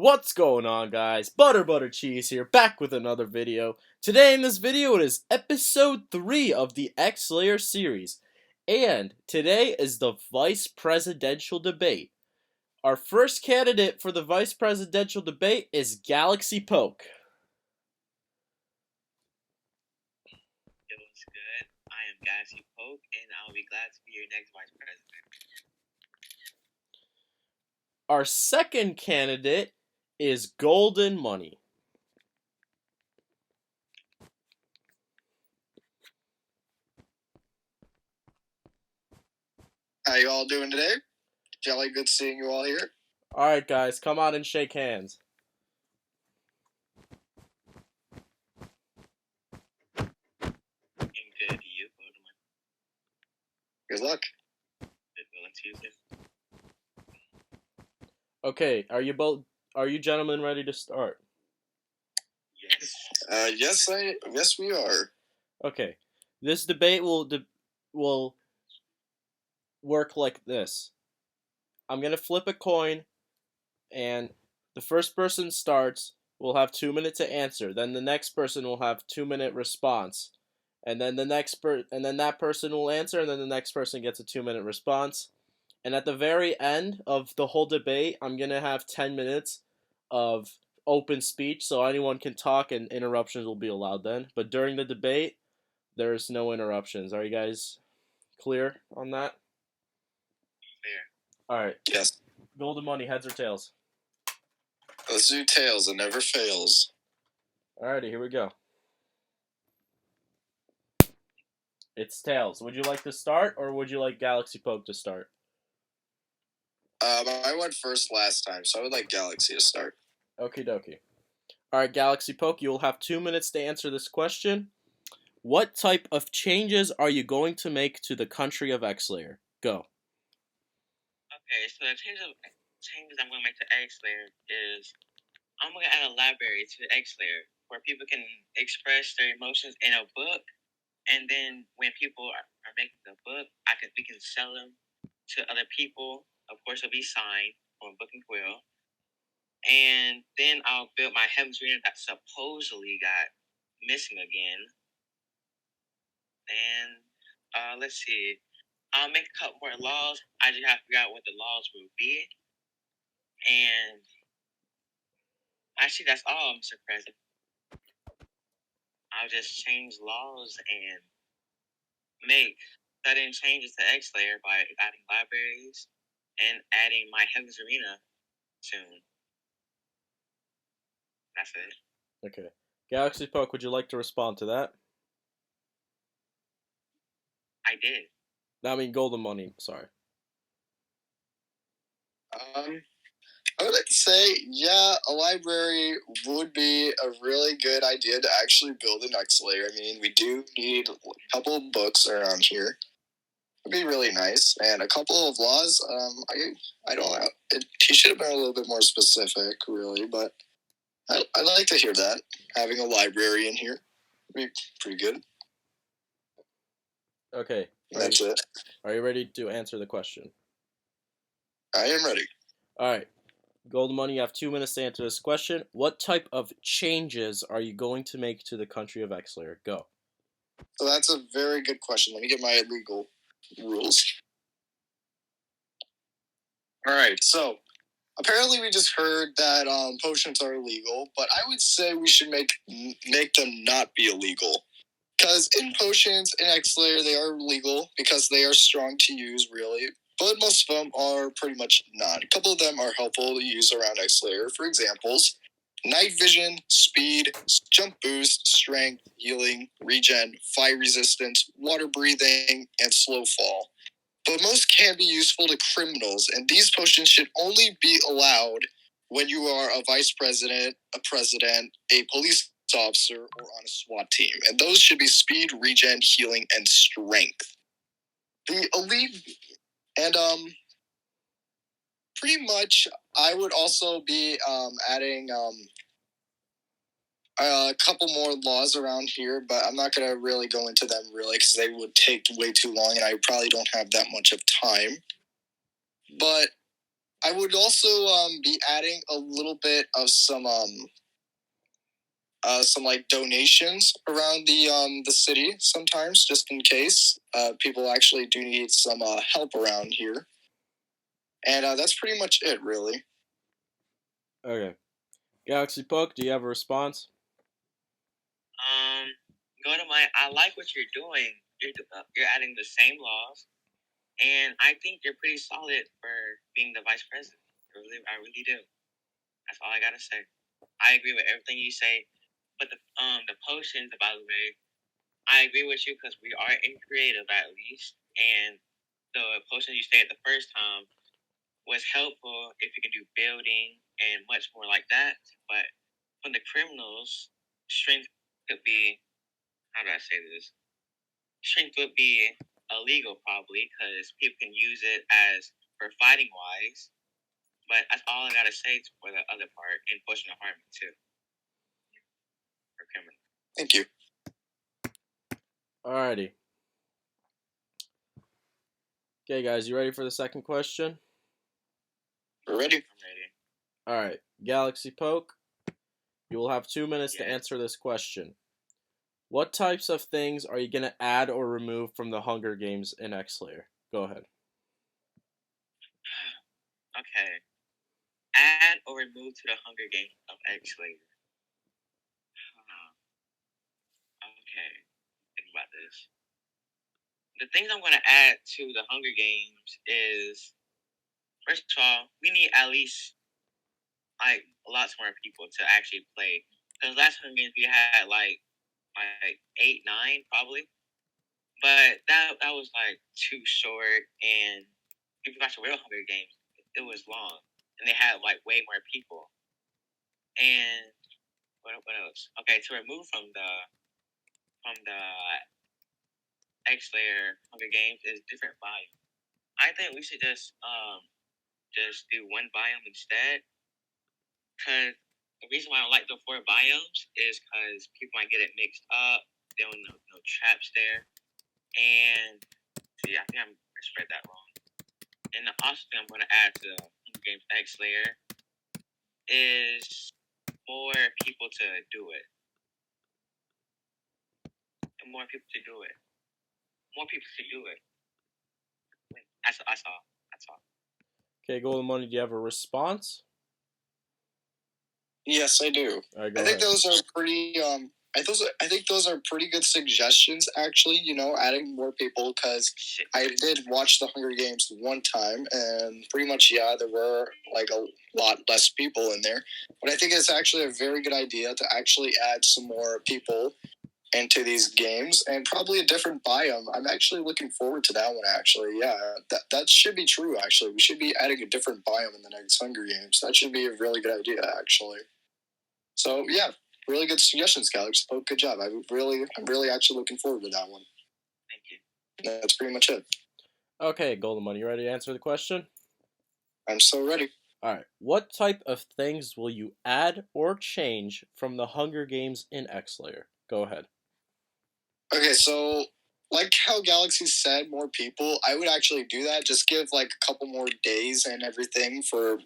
What's going on, guys? Butter Cheese here, back with another video. Today in this video, it is episode 3 of the X-Layer series. And today is the vice presidential debate. Our first candidate for the vice presidential debate is Galaxy Poke. It was good. I am Galaxy Poke, and I'll be glad to be your next vice president. Our second candidate is Golden Money. How you all doing today? Jelly, good seeing you all here. Alright guys, come on and shake hands. And good to you, Good luck. Good luck to you, sir. Okay, are you gentlemen ready to start? Yes. Yes, we are. Okay, this debate will work like this. I'm gonna flip a coin, and the first person starts will have 2 minutes to answer. Then the next person will have 2-minute response, and then that person will answer, and then the next person gets a 2-minute response. And at the very end of the whole debate, I'm gonna have 10 minutes of open speech, so anyone can talk, and interruptions will be allowed then. But during the debate, there's no interruptions. Are you guys clear on that? Fair. Alright. Yes. Golden Money, heads or tails? Let's do tails. It never fails. Alrighty, here we go. It's tails. Would you like to start, or would you like Galaxy Poke to start? I went first last time, so I would like Galaxy to start. Okie dokie. Alright, Galaxy Poke, you will have 2 minutes to answer this question. What type of changes are you going to make to the country of X-Layer? Go. Okay, so the changes I'm going to make to X-Layer is I'm going to add a library to the X-Layer where people can express their emotions in a book, and then when people are making the book, we can sell them to other people. Of course, it'll be signed from Book and Quill. And then I'll build my Heaven's Arena that supposedly got missing again. And let's see. I'll make a couple more laws. I just have to figure out what the laws will be. And actually, that's all, Mr. President. I'll just change laws and make sudden changes to X-Layer by adding libraries and adding my Heaven's Arena soon. That's it. Okay. Galaxy Poke, would you like to respond to that? I did. I mean, Golden Money, sorry. I would like to say, yeah, a library would be a really good idea to actually build an X-Layer. I mean, we do need a couple of books around here. It'd be really nice. And a couple of laws, I don't know. He should have been a little bit more specific, really, but I'd like to hear that. Having a library in here would be pretty good. Okay. That's it. Are you ready to answer the question? I am ready. Alright. Golden Money, you have 2 minutes to answer this question. What type of changes are you going to make to the country of X-Layer? Go. So that's a very good question. Let me get my legal rules. Alright, so apparently we just heard that potions are illegal, but I would say we should make them not be illegal. Because in potions, in X-Layer, they are legal because they are strong to use, really. But most of them are pretty much not. A couple of them are helpful to use around X-Layer. For examples, night vision, speed, jump boost, strength, healing, regen, fire resistance, water breathing, and slow fall. But most can be useful to criminals, and these potions should only be allowed when you are a vice president, a president, a police officer, or on a SWAT team. And those should be speed, regen, healing, and strength. The elite... And, pretty much, I would also be, adding, a couple more laws around here, but I'm not going to really go into them, really, because they would take way too long, and I probably don't have that much of time. But I would also be adding a little bit of some like donations around the city sometimes, just in case people actually do need some help around here. And that's pretty much it, really. Okay. Galaxy Poke, do you have a response? I like what you're doing. You're adding the same laws, and I think you're pretty solid for being the vice president. I really do. That's all I gotta say. I agree with everything you say, but the potions, by the way, I agree with you because we are in creative at least, and the potions you said the first time was helpful if you can do building and much more like that. But from the criminals, strength could be, how do I say this? Strength would be illegal probably because people can use it as for fighting wise. But that's all I gotta say for the other part in pushing the harmony too. For criminal. Thank you. Alrighty. Okay, guys, you ready for the second question? We're ready. I'm ready. Alright, Galaxy Poke, you will have 2 minutes to Yes. answer this question. What types of things are you going to add or remove from the Hunger Games in X-Layer? Go ahead. Okay. Add or remove to the Hunger Games of X-Layer. Okay. Think about this. The things I'm going to add to the Hunger Games is, first of all, we need at least like lots more people to actually play. Because last Hunger Games we had like 8, 9 probably, but that was like too short. And if you watch the real Hunger Games, it was long, and they had like way more people. And what else? Okay, to remove from the X-Layer Hunger Games is different biomes. I think we should just do one biome instead. Cause the reason why I don't like the 4 biomes is because people might get it mixed up. There were no traps there, and see, I think I spread that wrong. And the also thing I'm going to add to Hunger Games X-Layer is more people to do it. And more people to do it. More people to do it. That's all. Okay, Golden Money, do you have a response? Yes, I do. All right, go I think ahead. those are pretty. I think those are pretty good suggestions. Actually, adding more people because I did watch the Hunger Games one time, and pretty much there were like a lot less people in there. But I think it's actually a very good idea to actually add some more people into these games and probably a different biome. I'm actually looking forward to that one. Actually, that should be true. Actually, we should be adding a different biome in the next Hunger Games. That should be a really good idea. Actually. So yeah, really good suggestions, Galaxy Poke. Good job. I'm really actually looking forward to that one. Thank you. That's pretty much it. Okay, Golden Money, you ready to answer the question? I'm so ready. Alright, what type of things will you add or change from the Hunger Games in X-Layer? Go ahead. Okay, so like how Galaxy said, more people, I would actually do that. Just give like a couple more days and everything for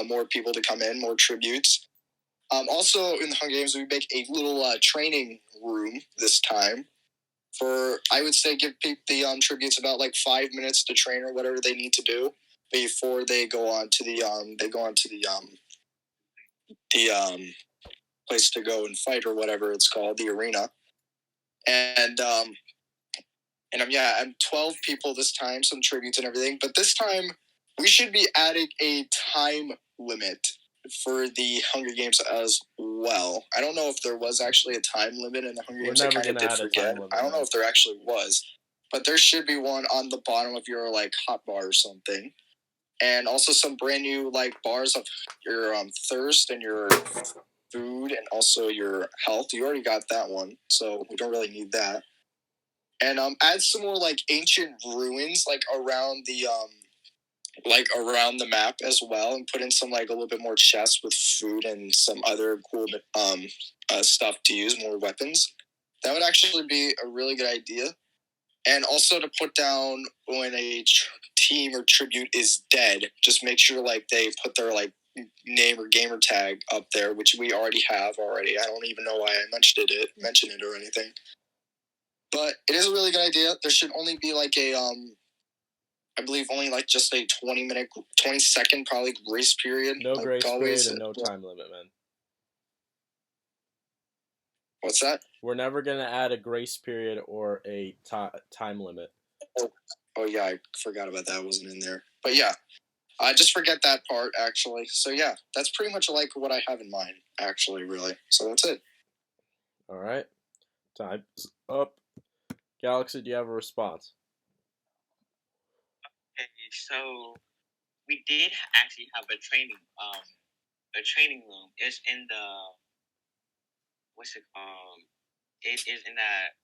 more people to come in, more tributes. Also, in the Hunger Games, we make a little training room this time. I would say, give the tributes about like 5 minutes to train or whatever they need to do before they go on to the place to go and fight or whatever it's called, the arena. And I'm 12 people this time, some tributes and everything. But this time, we should be adding a time limit for the Hunger Games as well. I don't know if there was actually a time limit in the Hunger Games. I kind of did forget. I don't know if there actually was, but there should be one on the bottom of your like hot bar or something, and also some brand new like bars of your thirst and your food and also your health. You already got that one, so we don't really need that. And add some more like ancient ruins like around the map as well, and put in some like a little bit more chests with food and some other cool stuff to use, more weapons. That would actually be a really good idea. And also to put down when a team or tribute is dead, just make sure like they put their like name or gamer tag up there, which we already have already. I don't even know why I mentioned it or anything. But it is a really good idea. There should only be like a I believe only like just a 20 second probably grace period. No like grace always. period and no time limit, man. What's that? We're never gonna add a grace period or a time limit. Oh yeah, I forgot about that. I wasn't in there. But yeah, I just forget that part actually. So yeah, that's pretty much like what I have in mind actually, really. So that's it. All right, time's up. Galaxy, do you have a response? Okay, so we did actually have a training room. It's in the what's it called? It is in that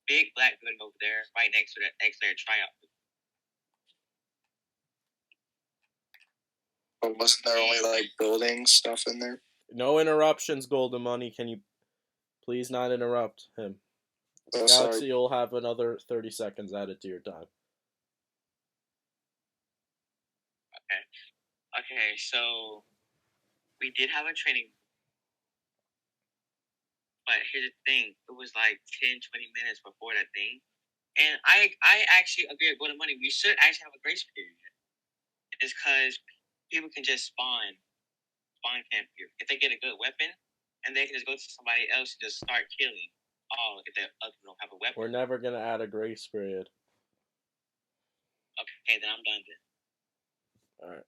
big black building over there, right next to the X-Layer tryout. But wasn't there only like building stuff in there? No interruptions, Golden Money. Can you please not interrupt him? Oh, Galaxy, sorry. you'll have another 30 seconds added to your time. Okay, so we did have a training, but here's the thing: it was like 10, 20 minutes before that thing, and I actually agree with Golden Money. We should actually have a grace period. It's because people can just spawn camp here if they get a good weapon, and they can just go to somebody else and just start killing. Oh, if the other don't have a weapon. We're never gonna add a grace period. Okay, then I'm done then. All right.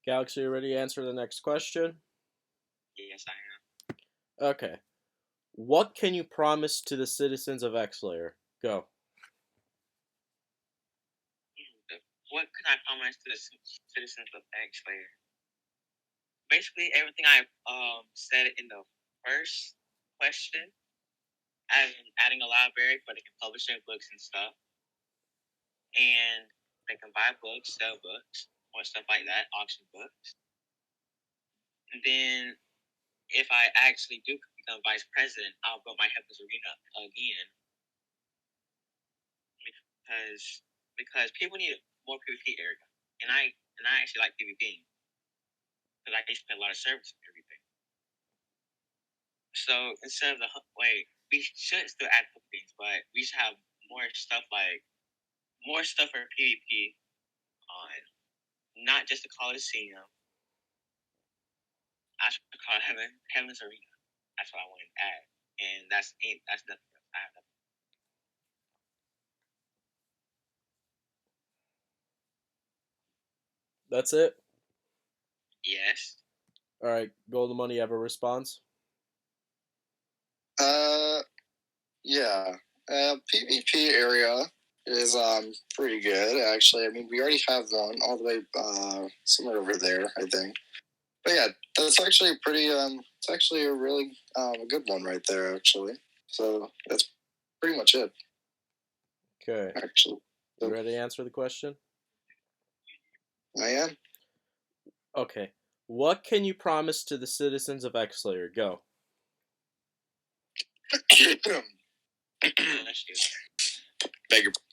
Galaxy, you ready to answer the next question? Yes, I am. Okay. What can you promise to the citizens of X-Layer? Go. What can I promise to the citizens of X-Layer? Basically, everything I said in the first question, as in adding a library where they can publish their books and stuff, and they can buy books, sell books, or stuff like that, auction books. And then, if I actually do become vice president, I'll build my Heaven's Arena again, because people need more PvP area, and I actually like PvP because I used to play a lot of service and everything. So instead of we should still add couple things, but we should have more stuff for PvP on, not just the Coliseum. I should call it Heaven's Arena. That's what I want to add, and that's nothing else. I have nothing. That's it? Yes. All right, Golden Money, you have a response? Yeah. PvP area is pretty good actually. I mean, we already have one all the way somewhere over there, I think. But yeah, that's actually pretty. It's actually a really a good one right there, actually. So that's pretty much it. Okay. Actually, You ready to answer the question? I am. Okay. What can you promise to the citizens of X-Layer? Go.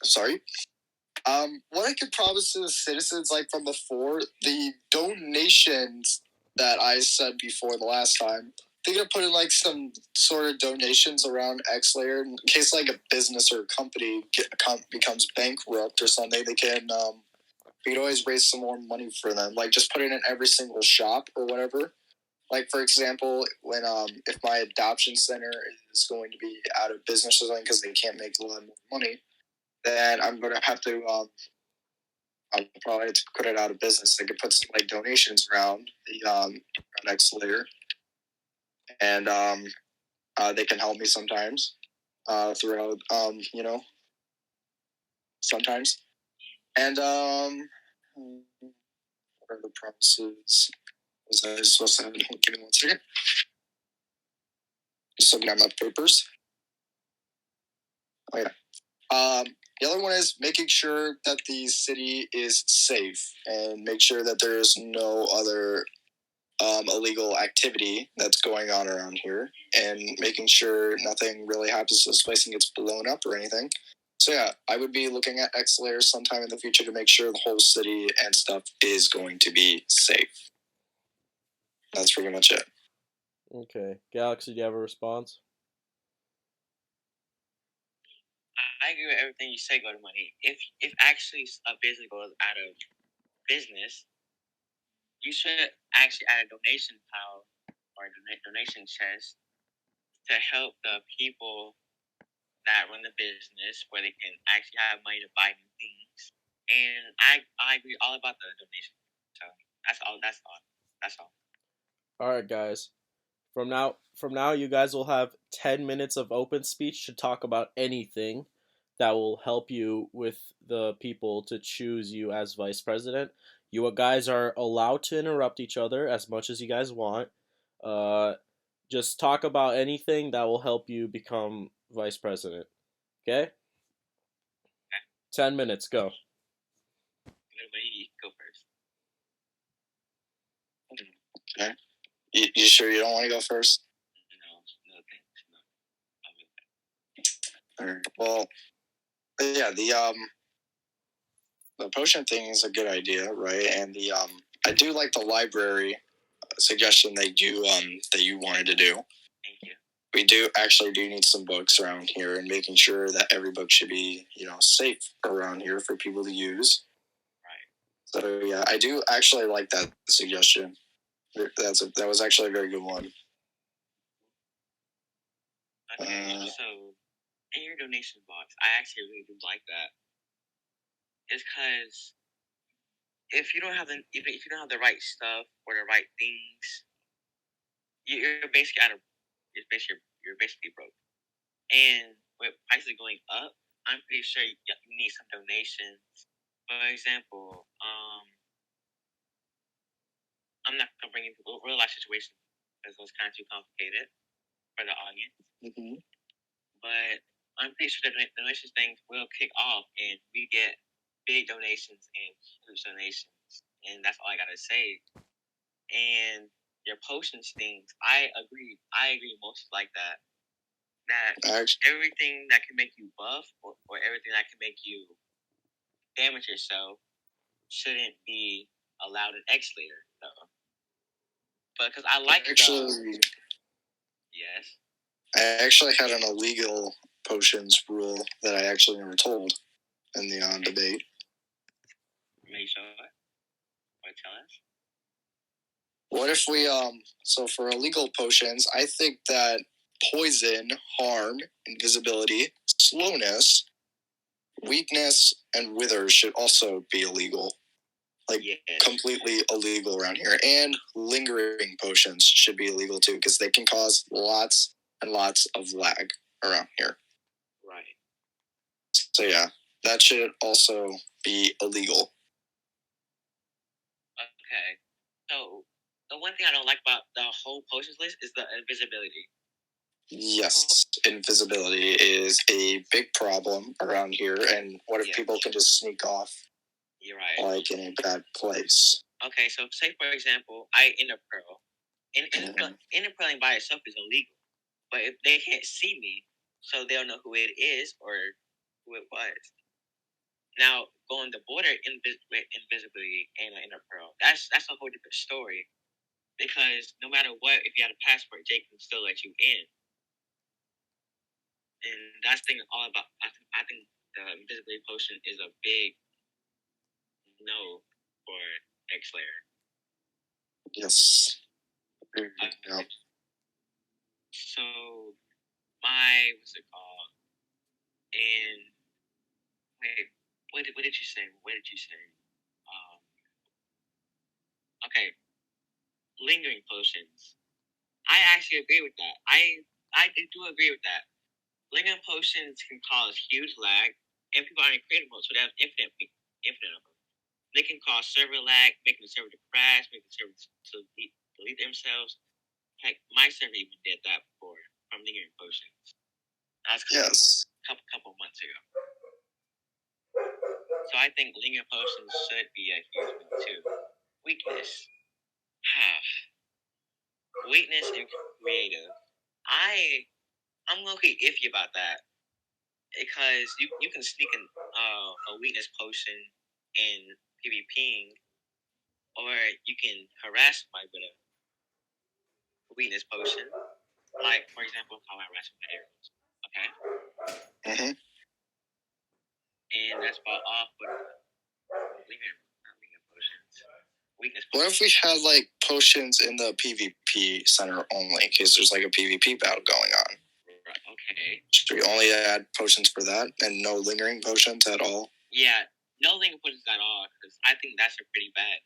Sorry. What I could promise to the citizens, like from before, the donations that I said before the last time, they're gonna put in like some sort of donations around X-Layer in case like a business or a company becomes bankrupt or something. They can we could always raise some more money for them. Like just put it in every single shop or whatever. Like for example, when if my adoption center is going to be out of business or something because they can't make a lot more money, then I'm going to have to I'll probably have to put it out of business. I could put some like donations around the next layer, and they can help me sometimes throughout sometimes. And what are the promises? Was I supposed to have? Give me 1 second. Just looking at my papers. Oh yeah. The other one is making sure that the city is safe and make sure that there's no other illegal activity that's going on around here and making sure nothing really happens to this place and gets blown up or anything. So yeah, I would be looking at Xlayer sometime in the future to make sure the whole city and stuff is going to be safe. That's pretty much it. Okay, Galaxy, do you have a response? I agree with everything you say, Go to Money. If actually a business goes out of business, you should actually add a donation pile or a donation chest to help the people that run the business, where they can actually have money to buy new things. And I agree all about the donation. So that's all. That's all. That's all. All right, guys. From now, you guys will have 10 minutes of open speech to talk about anything that will help you with the people to choose you as vice president. You guys are allowed to interrupt each other as much as you guys want. Just talk about anything that will help you become vice president. Okay? 10 minutes, go. Everybody go first. Okay. You sure you don't want to go first? No, thanks. No. All right. Well, yeah, the potion thing is a good idea, right? And I do like the library suggestion that you wanted to do. Thank you. We do need some books around here, and making sure that every book should be safe around here for people to use. Right. So yeah, I do actually like that suggestion. That was actually a very good one. Okay, so in your donation box, I actually really do like that. It's because if you don't have the right stuff or the right things, you're basically you're basically broke. And with prices going up, I'm pretty sure you need some donations. For example, I'm not gonna bring into real life situations because those kind of too complicated for the audience. Mm-hmm. But I'm pretty sure the donations thing will kick off, and we get big donations and huge donations, and that's all I gotta say. And your potions things, I agree most like that. That everything that can make you buff or everything that can make you damage yourself shouldn't be allowed in Xlayer, though. But because I like yes. I actually had an illegal potions rule that I actually never told in the debate. Make sure. What tell us? What if we so for illegal potions, I think that poison, harm, invisibility, slowness, weakness, and wither should also be illegal. Completely illegal around here. And lingering potions should be illegal too, because they can cause lots and lots of lag around here. Right. So yeah, that should also be illegal. Okay. So the one thing I don't like about the whole potions list is the invisibility. Yes, invisibility is a big problem around here. And what if people can just sneak off? You're right. Like in a bad place. Okay, so say for example, I enter pearl. Interpearling by itself is illegal. But if they can't see me, so they'll know who it is or who it was. Now, going the border invisibility and interpearl, that's a whole different story. Because no matter what, if you had a passport, Jake can still let you in. And that's the thing all about. I think the invisibility potion is a big no for Xlayer. Yes. So what's it called? And wait, what did you say? What did you say? Okay, lingering potions. I actually agree with that. I do agree with that. Lingering potions can cause huge lag, and people aren't in creative mode, so they have infinite of them. They can cause server lag, making the server to crash, making the server to delete themselves. Heck, my server even did that before from lingering potions. That was a couple months ago. So I think lingering potions should be a huge one too. Weakness. weakness and creative. I'm low-key iffy about that because you can sneak a weakness potion in PvPing, or you can harass somebody with a weakness potion. Like, for example, how I harass with arrows. Okay? Mhm. And that's about all for weakness potions. Weakness What potions. if we had like potions in the PvP center only, in case there's like a PvP battle going on? Right, okay. Should we only add potions for that and no lingering potions at all? Yeah, no lingering potions at all, because I think that's a pretty bad.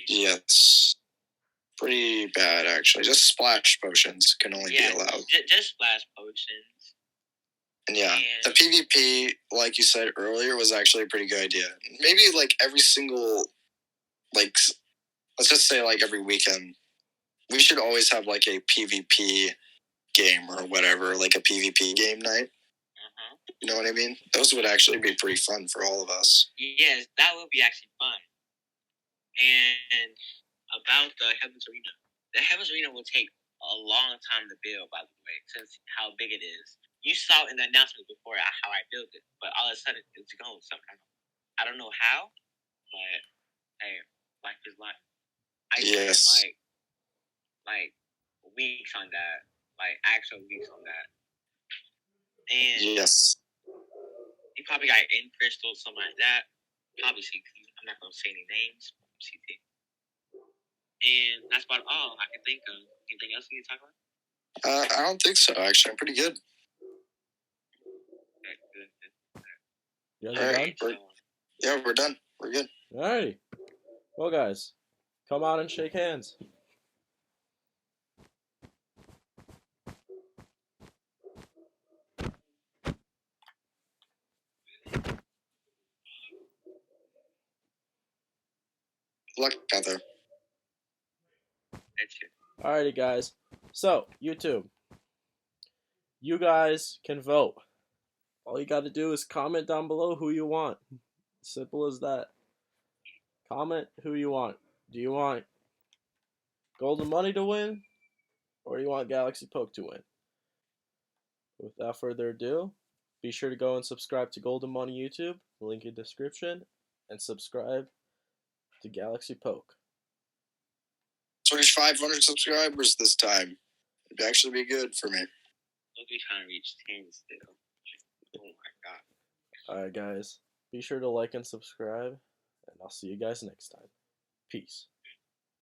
Yes. Pretty bad, actually. Just splash potions can only be allowed. Just splash potions. And yeah, the PvP, like you said earlier, was actually a pretty good idea. Maybe like every single, like, let's just say like every weekend, we should always have like a PvP game or whatever, like a PvP game night. You know what I mean? Those would actually be pretty fun for all of us. Yes, that would be actually fun. And about the Heavens Arena, the Heavens Arena will take a long time to build, by the way, since how big it is. You saw in the announcement before how I built it, but all of a sudden it's going somehow. I don't know how, but hey, life is life. I spent like weeks on that, like actual weeks on that. And yes, you probably got in crystal, something like that. Probably CT. I'm not gonna say any names. CT. And that's about all I can think of. Anything else you need to talk about? I don't think so. Actually, I'm pretty good. Okay, good. You guys are done? Yeah, we're done. We're good. Alrighty. Well, guys, come on and shake hands. Luck out there. Alrighty, guys. So, YouTube. You guys can vote. All you gotta do is comment down below who you want. Simple as that. Comment who you want. Do you want Golden Money to win? Or do you want Galaxy Poke to win? Without further ado, be sure to go and subscribe to Golden Money YouTube, link in description, and subscribe to Galaxy Poke. So reach 500 subscribers this time. It'd actually be good for me. We'll be trying to reach 10 still. Oh my god. Alright, guys. Be sure to like and subscribe, and I'll see you guys next time. Peace.